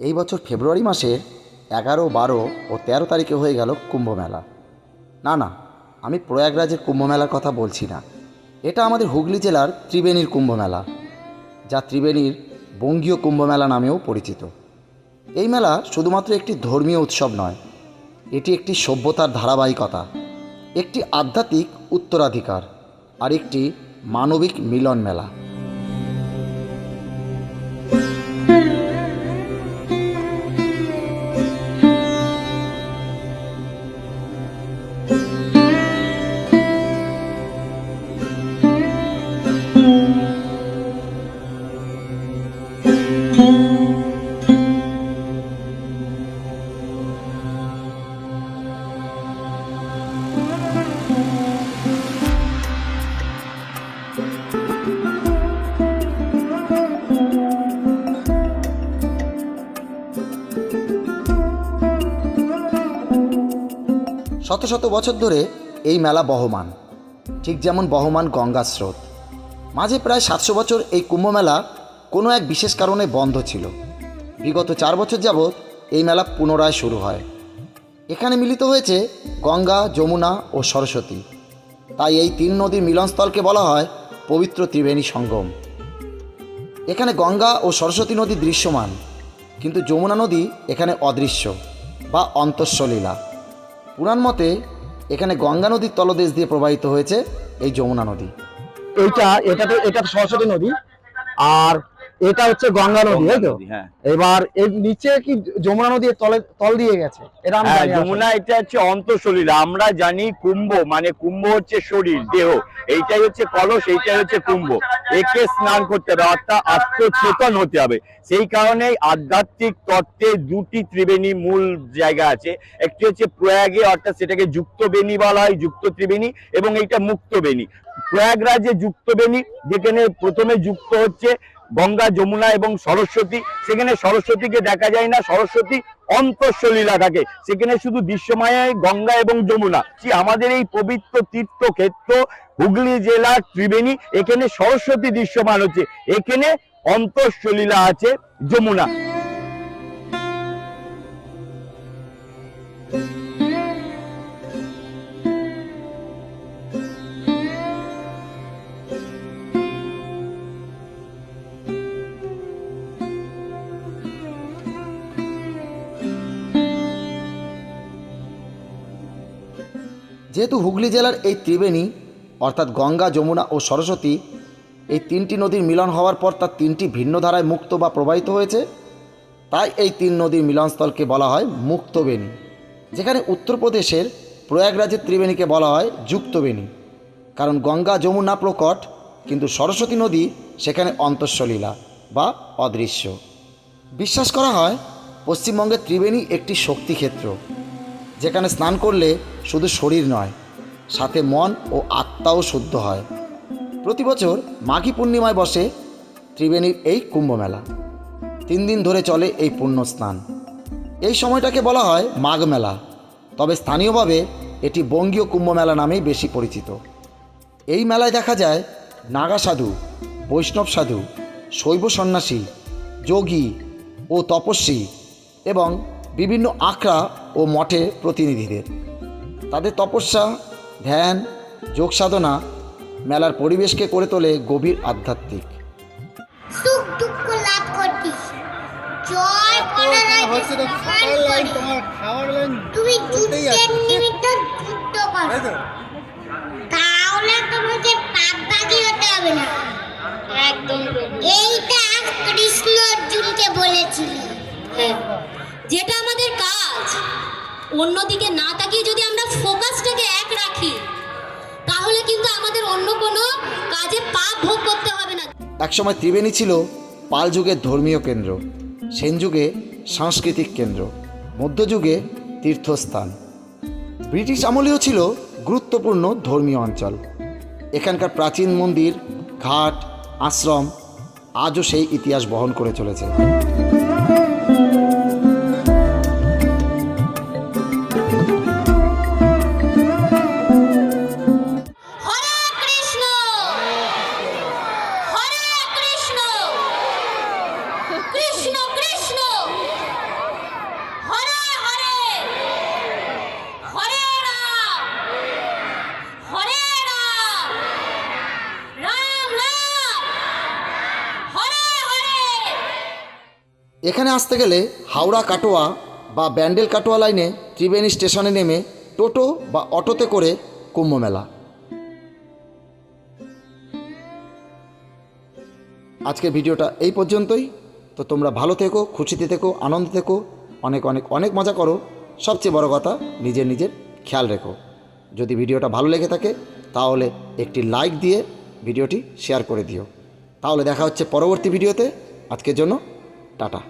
এই বছর ফেব্রুয়ারি মাসের 11, 12 ও 13 তারিখে হয়ে গেল কুম্ভমেলা। না, আমি প্রয়াগরাজের কুম্ভমেলার কথা বলছি না। এটা আমাদের হুগলি জেলার ত্রিবেণীর কুম্ভমেলা, যা ত্রিবেণীর বঙ্গীয় কুম্ভমেলা নামেও পরিচিত। এই মেলা শুধুমাত্র একটি ধর্মীয় উৎসব নয়, এটি একটি সভ্যতার ধারাবাহিকতা, একটি আধ্যাত্মিক উত্তরাধিকার আর একটি মানবিক মিলন মেলা। শত শত বছর ধরে এই মেলা বহমান, ঠিক যেমন বহমান গঙ্গার স্রোত। মাঝে প্রায় 700 বছর এই কুম্ভমেলা কোনো এক বিশেষ কারণে বন্ধ ছিল। বিগত 4 বছর যাবৎ এই মেলা পুনরায় শুরু হয়। এখানে মিলিত হয়েছে গঙ্গা, যমুনা ও সরস্বতী। তাই এই 3 নদীর মিলনস্থলকে বলা হয় পবিত্র ত্রিবেণী সঙ্গম। এখানে গঙ্গা ও সরস্বতী নদী দৃশ্যমান, কিন্তু যমুনা নদী এখানে অদৃশ্য বা অন্তঃসলীলা। পুরাণ মতে এখানে গঙ্গা নদীর তলদেশ দিয়ে প্রবাহিত হয়েছে এই যমুনা নদী। এটা সরস্বতী নদী, আর এটা হচ্ছে গঙ্গা নদী, তাই তো? হ্যাঁ, এবার এর নিচে কি যমুনা নদী তল দিয়ে গেছে? এটা আমি জানি না। যমুনা এটা হচ্ছে অন্তঃসলীলা। আমরা জানি কুম্ভ মানে কুম্ভ হচ্ছে শরীর, দেহ, এইটাই হচ্ছে কলস, এইটাই হচ্ছে কুম্ভ। একে স্নান করতে হবে, অর্থাৎ আত্মচেতন হতে হবে। সেই কারণে আধ্যাত্মিক তত্ত্বে দুটি ত্রিবেণী মূল জায়গা আছে। একটি হচ্ছে প্রয়াগে, অর্থাৎ সেটাকে যুক্ত বেণী বলা হয়, যুক্ত ত্রিবেণী, এবং এইটা মুক্ত বেণী। প্রয়াগরাজে যুক্ত বেণী, যেখানে প্রথমে যুক্ত হচ্ছে গঙ্গা, যমুনা এবং সরস্বতী। সেখানে সরস্বতীকে দেখা যায় না, সরস্বতী অন্তঃসলীলা থাকে, সেখানে শুধু দৃশ্যময় গঙ্গা এবং যমুনা। আমাদের এই পবিত্র তীর্থক্ষেত্র হুগলি জেলার ত্রিবেণী, এখানে সরস্বতী দৃশ্যমান হচ্ছে, এখানে অন্তঃসলীলা আছে যমুনা। যেহেতু হুগলি জেলার এই ত্রিবেণী অর্থাৎ গঙ্গা, যমুনা ও সরস্বতী, এই 3টি নদীর মিলন হওয়ার পর তার 3টি ভিন্ন ধারায় মুক্ত বা প্রবাহিত হয়েছে, তাই এই 3 নদীর মিলনস্থলকে বলা হয় মুক্তবেণী। যেখানে উত্তরপ্রদেশের প্রয়াগরাজের ত্রিবেণীকে বলা হয় যুক্তবেণী, কারণ গঙ্গা, যমুনা প্রকট, কিন্তু সরস্বতী নদী সেখানে অন্তঃসলীলা বা অদৃশ্য। বিশ্বাস করা হয় পশ্চিমবঙ্গের ত্রিবেণী একটি শক্তিক্ষেত্র, যেখানে স্নান করলে শুধু শরীর নয়, সাথে মন ও আত্মাও শুদ্ধ হয়। প্রতি বছর মাঘী পূর্ণিমায় বসে ত্রিবেণীর এই কুম্ভমেলা। 3 দিন ধরে চলে এই পুণ্য স্নান। এই সময়টাকে বলা হয় মাঘ মেলা, তবে স্থানীয়ভাবে এটি বঙ্গীয় কুম্ভমেলা নামেই বেশি পরিচিত। এই মেলায় দেখা যায় নাগা সাধু, বৈষ্ণব সাধু, শৈব সন্ন্যাসী, যোগী ও তপস্বী এবং বিভিন্ন আখড়া ও মঠের প্রতিনিধিদের। তাদের তপস্যা, ধ্যান, যোগ সাধনা মেলার পরিবেশকে করে তোলে গভীর আধ্যাত্মিক। সুখ দুঃখ লাভ করতিস, জয় পরাজয় তোমার খাওয়ার লাইন তুমি যুদ্ধের নিমিত্ত যুদ্ধ করো, তাহলে তোমাকে পাপবাদী হতে হবে না। একদম এইটা কৃষ্ণ অর্জুনকে বলেছিল। হ্যাঁ, যেটা আমাদের কাজ, অন্যদিকে না তাকিয়ে যদি আমরা ফোকাসটাকে এক রাখি, তাহলে কিন্তু আমাদের অন্য কোনো কাজে পাপ ভোগ করতে হবে না। একসময় ত্রিবেণী ছিল পাল যুগের ধর্মীয় কেন্দ্র, সেন যুগে সাংস্কৃতিক কেন্দ্র, মধ্যযুগে তীর্থস্থান, ব্রিটিশ আমলেও ছিল গুরুত্বপূর্ণ ধর্মীয় অঞ্চল। এখানকার প্রাচীন মন্দির, ঘাট, আশ্রম আজও সেই ইতিহাস বহন করে চলেছে। কৃষ্ণ কৃষ্ণ এখানে আসতে গেলে হাওড়া কাটোয়া বা ব্যান্ডেল কাটোয়া লাইনে ত্রিবেণী স্টেশনে নেমে টোটো বা অটোতে করে কুম্ভ মেলা। আজকের ভিডিওটা এই পর্যন্তই। তো তোমরা ভালো থেকো, খুশিতে থেকো, আনন্দ থেকো, অনেক অনেক অনেক মজা করো। সবচেয়ে বড় কথা, নিজের খেয়াল রেখো। যদি ভিডিওটা ভালো লেগে থাকে তাহলে একটি লাইক দিয়ে ভিডিওটি শেয়ার করে দিও। তাহলে দেখা হচ্ছে পরবর্তী ভিডিওতে। আজকের জন্য টাটা।